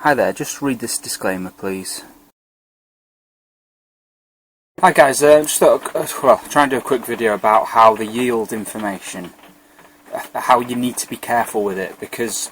Hi there, just read this disclaimer please. Hi guys, just thought, try and do a quick video about how the yield information, how you need to be careful with it, because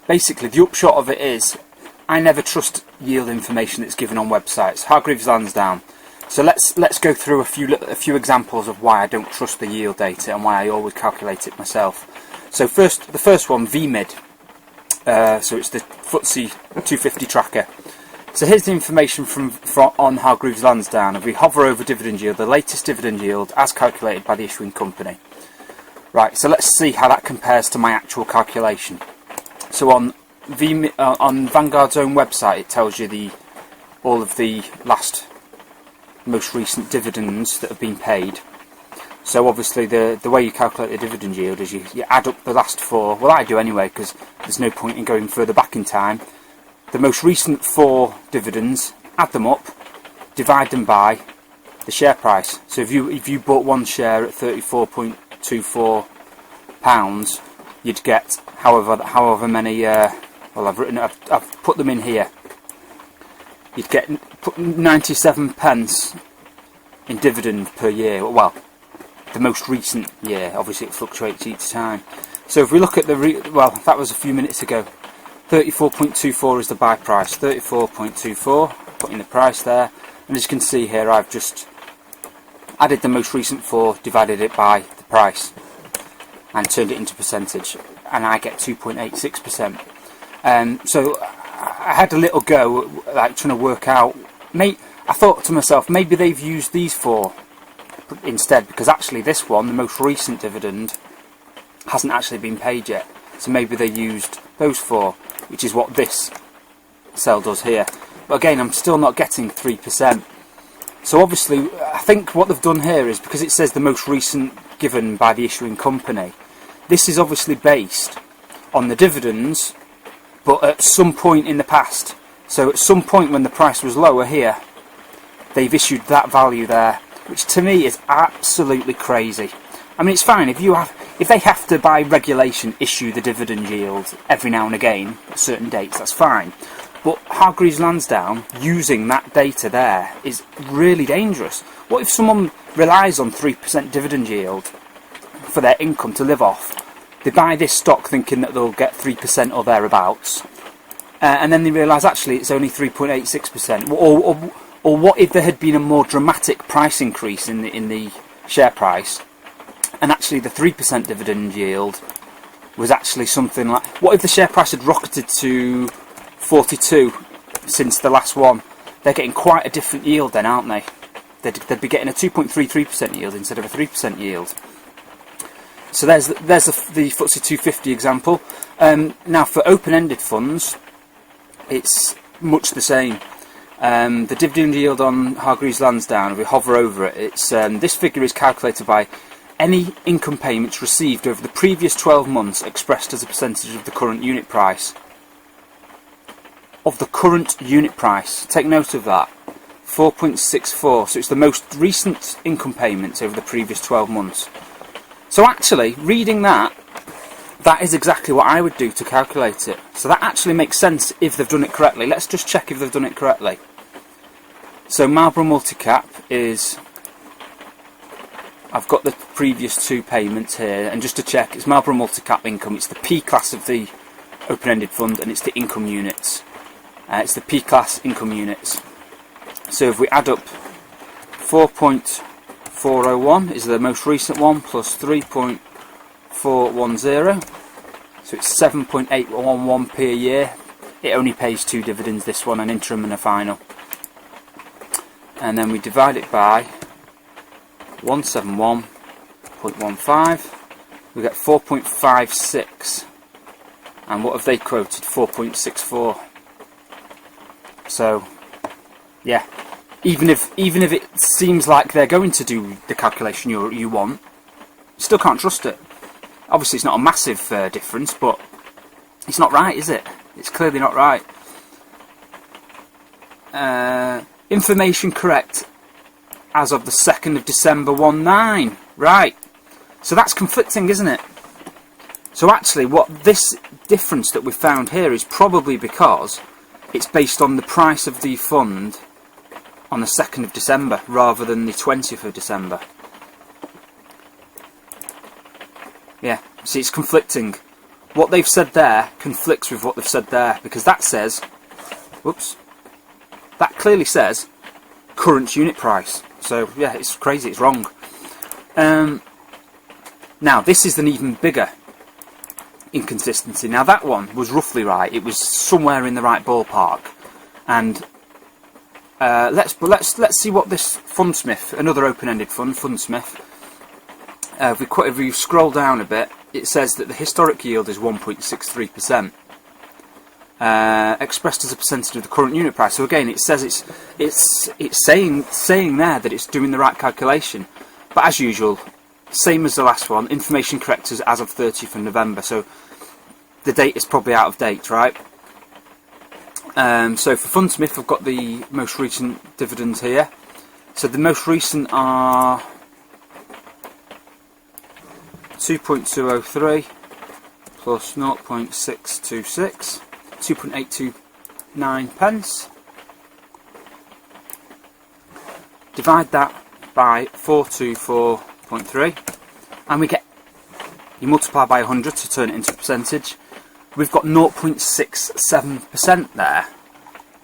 basically the upshot of it is, I never trust yield information that's given on websites. Hargreaves Lansdown. So let's go through a few examples of why I don't trust the yield data and why I always calculate it myself. So the first one, VMID. So it's the FTSE 250 tracker. So here's the information from on Hargreaves Lansdown. If we hover over dividend yield, the latest dividend yield as calculated by the issuing company. Right, so let's see how that compares to my actual calculation. So on Vanguard's own website, it tells you all of the most recent dividends that have been paid. So obviously the way you calculate the dividend yield is you add up the last four. Well, I do anyway, because there's no point in going further back in time. The most recent 4 dividends, add them up, divide them by the share price. So if you bought one share at £34.24, you'd get however many. I've put them in here. You'd get 97 pence in dividend per year. Well, the most recent year. Obviously, it fluctuates each time. So if we look at that was a few minutes ago. 34.24 is the buy price. 34.24. Putting the price there, and as you can see here, I've just added the most recent 4, divided it by the price, and turned it into percentage, and I get 2.86%. So I had a little go, like trying to work out. I thought to myself, maybe they've used these 4 instead, because actually this one, the most recent dividend, hasn't actually been paid yet. So maybe they used those 4, which is what this cell does here. But again, I'm still not getting 3%. So obviously, I think what they've done here is, because it says the most recent given by the issuing company, this is obviously based on the dividends, but at some point in the past. So at some point when the price was lower here, they've issued that value there, which to me is absolutely crazy. I mean, it's fine if they have to, by regulation, issue the dividend yield every now and again at certain dates, that's fine. But Hargreaves Lansdown using that data there is really dangerous. What if someone relies on 3% dividend yield for their income to live off? They buy this stock thinking that they'll get 3% or thereabouts, and then they realise actually it's only 3.86%. Or what if there had been a more dramatic price increase in the share price, and actually the 3% dividend yield was actually something like... What if the share price had rocketed to 42 since the last one? They're getting quite a different yield then, aren't they? They'd be getting a 2.33% yield instead of a 3% yield. So there's the FTSE 250 example. Now for open-ended funds, it's much the same. The dividend yield on Hargreaves Lansdown, if we hover over it, it's this figure is calculated by any income payments received over the previous 12 months expressed as a percentage of the current unit price. Of the current unit price. Take note of that. 4.64. So it's the most recent income payments over the previous 12 months. So actually, reading that is exactly what I would do to calculate it. So that actually makes sense if they've done it correctly. Let's just check if they've done it correctly. So Marlborough Multicap is... I've got the previous 2 payments here, and just to check, it's Marlborough Multicap income. It's the P class of the open-ended fund, and it's the income units. It's the P class income units. So if we add up 4.401 is the most recent one, plus 3.410, so it's 7.811 per year. It only pays 2 dividends, this one, an interim and a final. And then we divide it by 171.15, we get 4.56, and what have they quoted? 4.64. So yeah, even if it seems like they're going to do the calculation you want, you still can't trust it. Obviously it's not a massive difference, but it's not right, is it? It's clearly not right. Information correct as of the 2nd of December 19. Right. So that's conflicting, isn't it? So actually what this difference that we've found here is probably because it's based on the price of the fund on the 2nd of December rather than the 20th of December. Yeah, see, it's conflicting. What they've said there conflicts with what they've said there, because that says, whoops, that clearly says current unit price. So yeah, it's crazy, it's wrong. Now this is an even bigger inconsistency. Now that one was roughly right, it was somewhere in the right ballpark, and let's see what this Fundsmith, another open-ended fund, Fundsmith. If we scroll down a bit, it says that the historic yield is 1.63%, expressed as a percentage of the current unit price. So again, it says it's saying there that it's doing the right calculation, but as usual, same as the last one, information corrected as of 30th of November. So the date is probably out of date, right? So for Fundsmith, I've got the most recent dividends here. So the most recent are 2.203 plus 0.626, 2.829 pence. Divide that by 424.3, and we get, you multiply by 100 to turn it into a percentage. We've got 0.67% there,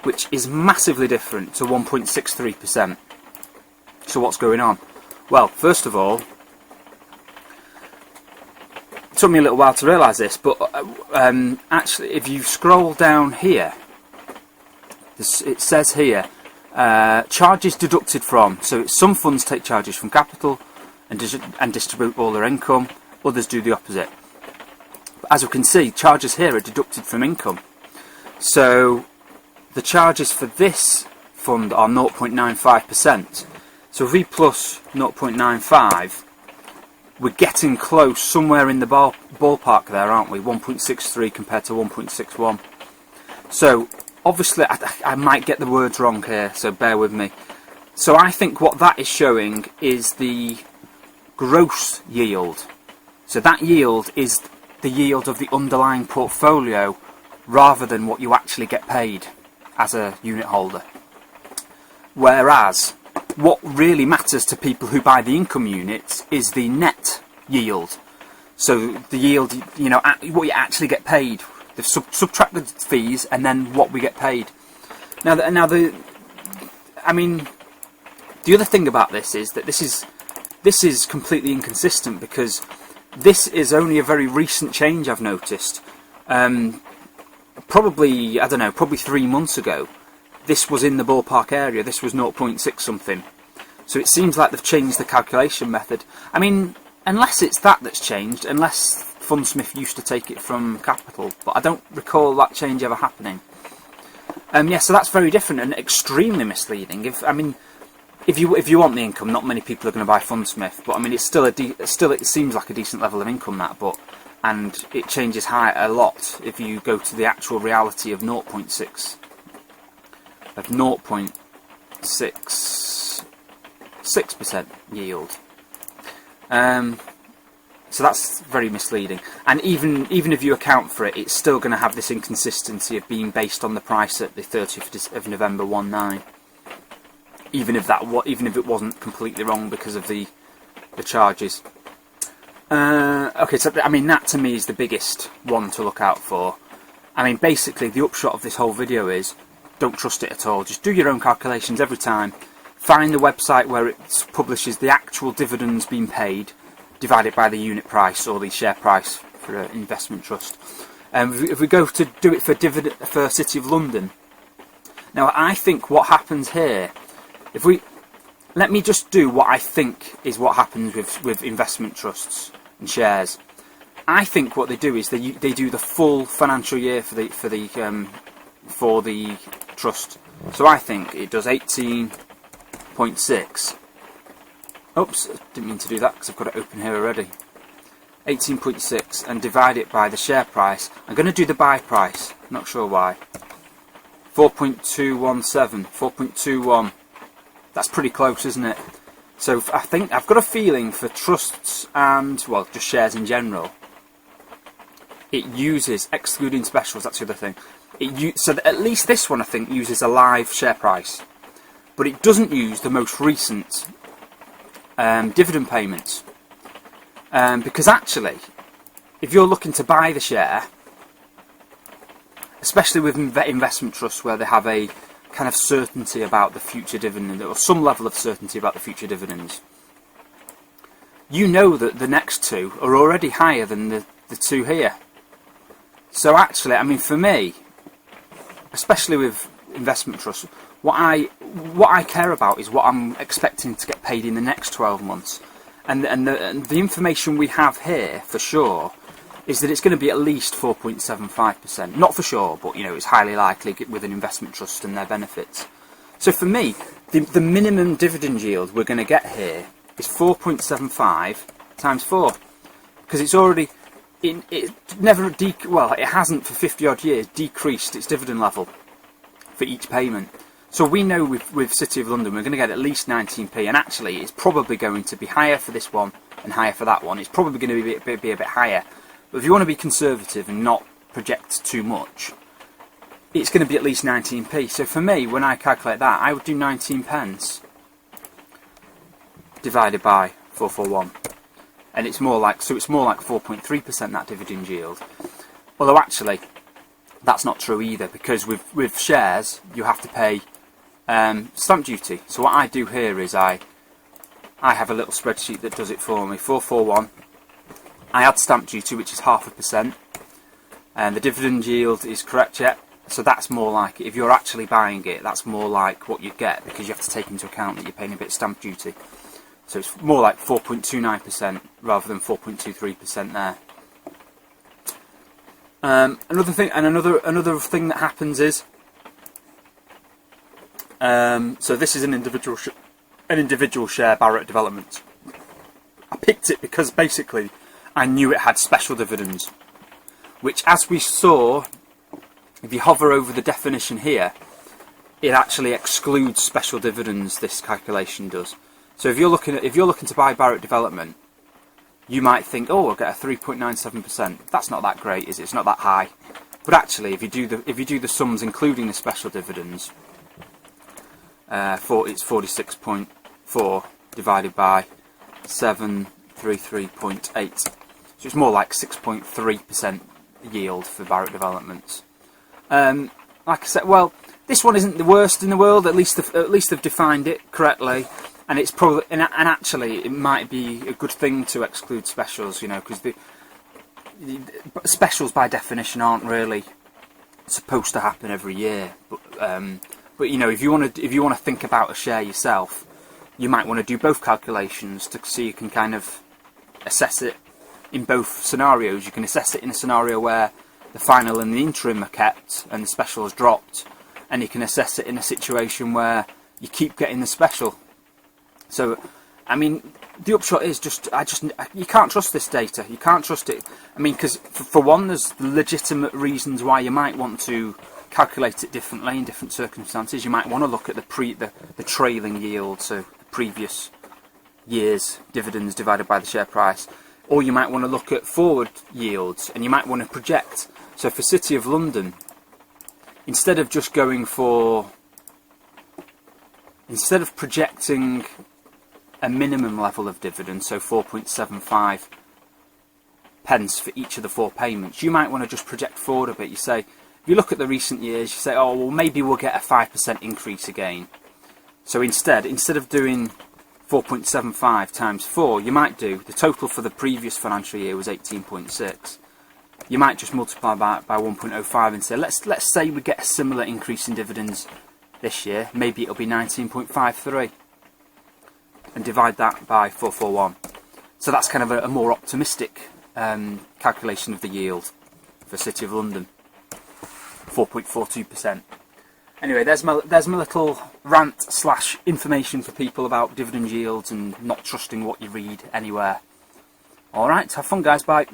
which is massively different to 1.63%. So what's going on? Well, first of all, it took me a little while to realise this, but actually, if you scroll down here, it says here, charges deducted from. So some funds take charges from capital and distribute all their income. Others do the opposite. But as we can see, charges here are deducted from income. So the charges for this fund are 0.95%. So if we plus 0.95, we're getting close, somewhere in the ballpark there, aren't we? 1.63 compared to 1.61. So obviously I might get the words wrong here, so bear with me. So I think what that is showing is the gross yield. So that yield is the yield of the underlying portfolio rather than what you actually get paid as a unit holder. Whereas what really matters to people who buy the income units is the net yield. So the yield, you know, what you actually get paid. They've subtracted fees and then what we get paid. I mean, the other thing about this is that this is completely inconsistent, because this is only a very recent change I've noticed. Probably, I don't know, probably 3 months ago, this was in the ballpark area. This was 0.6 something. So it seems like they've changed the calculation method. I mean, unless it's that's changed, unless Fundsmith used to take it from capital, but I don't recall that change ever happening. Yeah, so that's very different and extremely misleading. If you want the income, not many people are going to buy Fundsmith, but I mean, it's still it seems like a decent level of income, that, and it changes high a lot if you go to the actual reality of 0.6% yield. So that's very misleading, and even if you account for it, it's still going to have this inconsistency of being based on the price at the 30th of November 19, even if it wasn't completely wrong because of the charges. Okay, so I mean, that to me is the biggest one to look out for. I mean, basically the upshot of this whole video is, don't trust it at all. Just do your own calculations every time. Find the website where it publishes the actual dividends being paid, divide it by the unit price or the share price for an investment trust. If we go to do it for City of London, now I think what happens here, let me just do what I think is what happens with investment trusts and shares. I think what they do is they do the full financial year for the trust. So I think it does 18.6. Oops, didn't mean to do that because I've got it open here already. 18.6 and divide it by the share price. I'm going to do the buy price, not sure why. 4.217, 4.21. That's pretty close, isn't it? So I think I've got a feeling for trusts and, well, just shares in general, it uses, excluding specials, that's the other thing, so that at least this one I think uses a live share price, but it doesn't use the most recent dividend payments, because actually if you're looking to buy the share, especially with investment trusts where they have a kind of certainty about the future dividend, or some level of certainty about the future dividends, you know that the next two are already higher than the two here. So actually, I mean, for me, especially with investment trusts, what I care about is what I'm expecting to get paid in the next 12 months. And the information we have here, for sure, is that it's going to be at least 4.75%. Not for sure, but, you know, it's highly likely with an investment trust and their benefits. So for me, the minimum dividend yield we're going to get here is 4.75 times 4. Because it's already, it hasn't for 50 odd years decreased its dividend level for each payment. So we know with City of London we're going to get at least 19p, and actually it's probably going to be higher for this one and higher for that one. It's probably going to be a bit higher. But if you want to be conservative and not project too much, it's going to be at least 19p. So for me, when I calculate that, I would do 19 pence divided by 441, and it's more like 4.3% that dividend yield. Although actually, that's not true either, because with shares you have to pay stamp duty. So what I do here is I have a little spreadsheet that does it for me. 441. I add stamp duty, which is 0.5%, and the dividend yield is correct yet. So that's more like, if you're actually buying it, that's more like what you get, because you have to take into account that you're paying a bit of stamp duty. So it's more like 4.29% rather than 4.23% there. Another thing that happens is, so this is an individual share Barratt Development. I picked it because basically I knew it had special dividends, which, as we saw, if you hover over the definition here, it actually excludes special dividends. This calculation does. So if you're looking to buy Barratt Development, you might think, oh, I'll get a 3.97%. That's not that great, is it? It's not that high. But actually, if you do the sums including the special dividends, it's 46.4 divided by 733.8. So it's more like 6.3% yield for Barratt Developments. Like I said, well, this one isn't the worst in the world. At least they've defined it correctly. And it's probably, and actually, it might be a good thing to exclude specials, you know, because the specials by definition aren't really supposed to happen every year. But you know, if you want to think about a share yourself, you might want to do both calculations so you can kind of assess it in both scenarios. You can assess it in a scenario where the final and the interim are kept and the special is dropped, and you can assess it in a situation where you keep getting the special. So, I mean, the upshot is you can't trust this data. You can't trust it. I mean, because for one, there's legitimate reasons why you might want to calculate it differently in different circumstances. You might want to look at the trailing yield, so the previous year's dividends divided by the share price, or you might want to look at forward yields, and you might want to project. So for City of London, instead of projecting a minimum level of dividend, so 4.75 pence for each of the 4 payments, you might want to just project forward a bit. You say, if you look at the recent years, you say, oh, well, maybe we'll get a 5% increase again. So instead of doing 4.75 times 4, you might do, the total for the previous financial year was 18.6. You might just multiply by 1.05 and say, let's say we get a similar increase in dividends this year, maybe it'll be 19.53, and divide that by 441. So that's kind of a more optimistic calculation of the yield for City of London, 4.42%. Anyway, there's my little rant / information for people about dividend yields and not trusting what you read anywhere. Alright, have fun guys, bye.